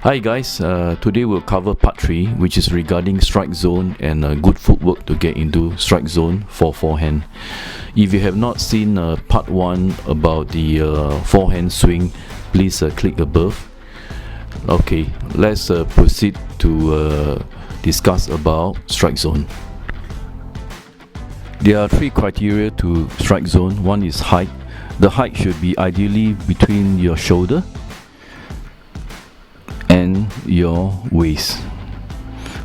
Hi guys, today we'll cover part 3, which is regarding strike zone and good footwork to get into strike zone for forehand. If you have not seen part 1 about the forehand swing, please click above. Okay, let's proceed to discuss about strike zone. There are 3 criteria to strike zone. One is height. The height should be ideally between your shoulder and your waist.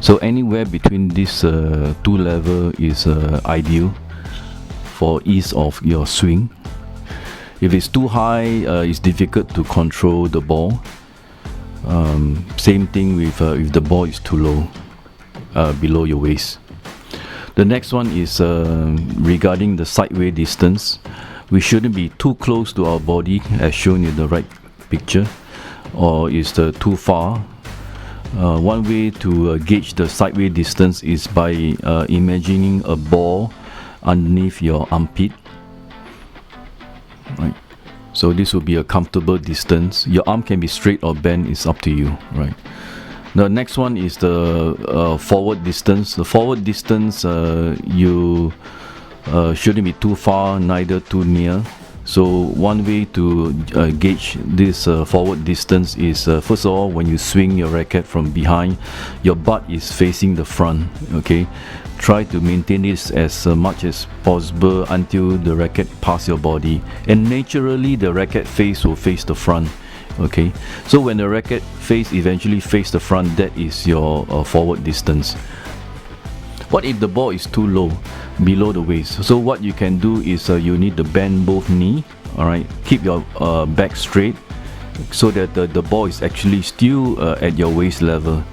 So anywhere between these 2 levels is ideal for ease of your swing. If it's too high, it's difficult to control the ball. Same thing with if the ball is too low, below your waist. The next one is regarding the sideway distance. We shouldn't be too close to our body as shown in the right picture, or is too far. One way to gauge the sideway distance is by imagining a ball underneath your armpit. Right. So this will be a comfortable distance. Your arm can be straight or bent, it's up to you. Right. The next one is the forward distance. The forward distance, you shouldn't be too far, neither too near. So one way to gauge this forward distance is first of all, when you swing your racket from behind, your butt is facing the front. Okay, try to maintain this as much as possible until the racket passes your body, and naturally the racket face will face the front. Okay, so when the racket face eventually face the front, that is your forward distance. What if the ball is too low, below the waist? So what you can do is you need to bend both knee. Alright, keep your back straight so that the ball is actually still at your waist level.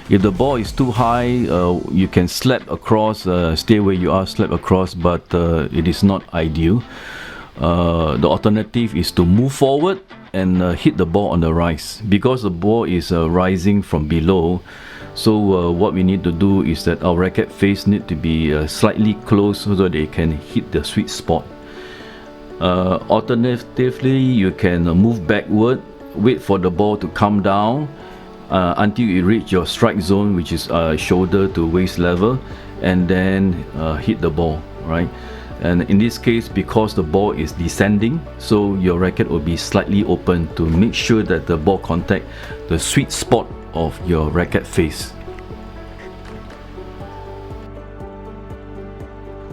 If the ball is too high, you can slap across, stay where you are, slap across, but it is not ideal. The alternative is to move forward and hit the ball on the rise, because the ball is rising from below. So what we need to do is that our racket face need to be slightly close so that they can hit the sweet spot. Alternatively, you can move backward, wait for the ball to come down until you reach your strike zone, which is shoulder to waist level, and then hit the ball, right? And in this case, because the ball is descending, so your racket will be slightly open to make sure that the ball contact the sweet spot of your racket face.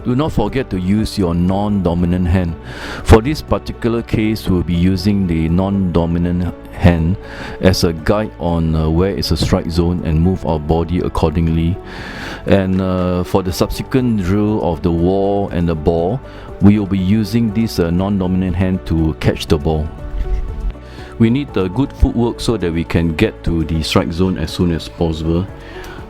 Do not forget to use your non-dominant hand. For this particular case, we'll be using the non-dominant hand as a guide on where is a strike zone and move our body accordingly. And for the subsequent drill of the wall and the ball, we will be using this non-dominant hand to catch the ball. We need good footwork so that we can get to the strike zone as soon as possible.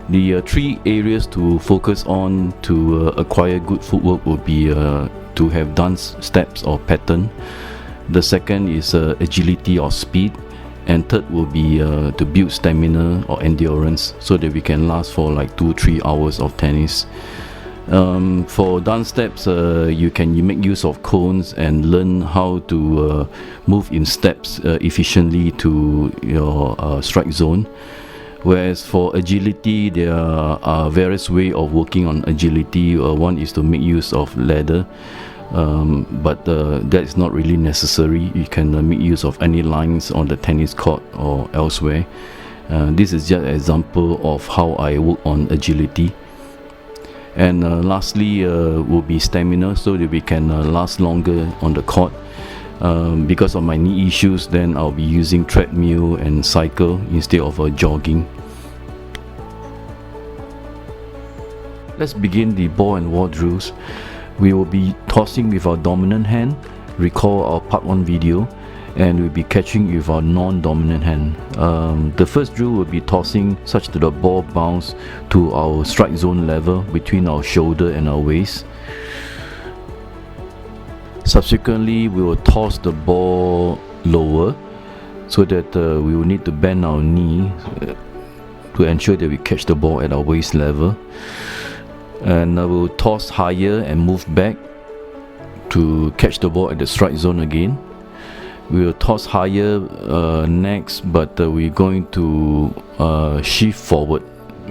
The 3 areas to focus on to acquire good footwork will be to have dance steps or pattern. The second is agility or speed, and third will be to build stamina or endurance so that we can last for like 2-3 hours of tennis. For dance steps, you make use of cones and learn how to move in steps efficiently to your strike zone. Whereas for agility, there are various ways of working on agility. One is to make use of ladder, but that is not really necessary. You can make use of any lines on the tennis court or elsewhere. This is just an example of how I work on agility. And lastly will be stamina, so that we can last longer on the court. Because of my knee issues, then I'll be using treadmill and cycle instead of jogging. Let's begin the ball and wall drills. We will be tossing with our dominant hand. Recall our part 1 video. And we'll be catching with our non-dominant hand. The first drill will be tossing such that the ball bounce to our strike zone level between our shoulder and our waist. Subsequently, we will toss the ball lower so that we will need to bend our knee to ensure that we catch the ball at our waist level. And I will toss higher and move back to catch the ball at the strike zone again. We will toss higher next, but we're going to shift forward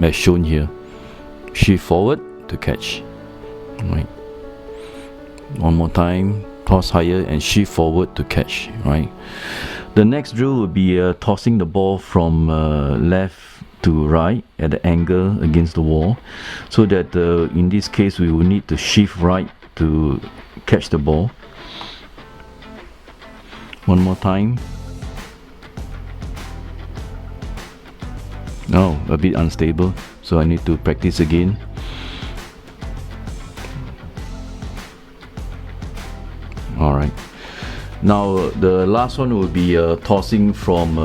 as shown here. Shift forward to catch. Right. One more time, toss higher and shift forward to catch. Right. The next drill will be tossing the ball from left to right at the angle against the wall, so that in this case we will need to shift right to catch the ball. One more time. No, a bit unstable, so I need to practice again. Alright. Now the last one will be tossing from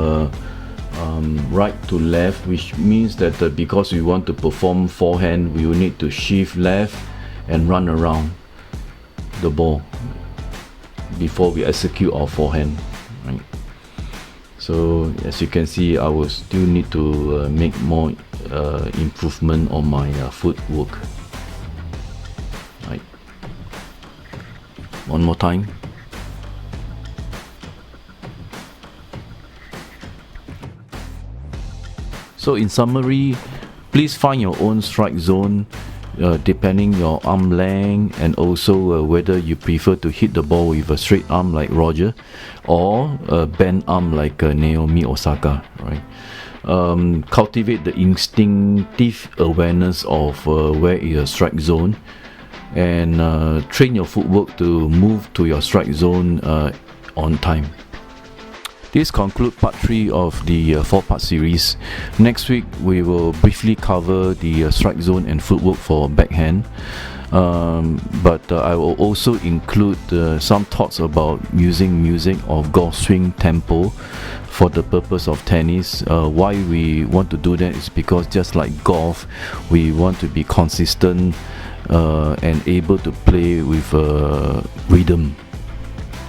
right to left, which means that because we want to perform forehand, we will need to shift left and run around the ball before we execute our forehand. Right. So as you can see, I will still need to make more improvement on my footwork. Right. One more time. So in summary, please find your own strike zone depending your arm length, and also whether you prefer to hit the ball with a straight arm like Roger or a bent arm like Naomi Osaka. Right. Cultivate the instinctive awareness of where is your strike zone, and train your footwork to move to your strike zone on time. This concludes part 3 of the 4-part series. Next week we will briefly cover the strike zone and footwork for backhand, but I will also include some thoughts about using music or golf swing tempo for the purpose of tennis. Why we want to do that is because just like golf, we want to be consistent and able to play with rhythm.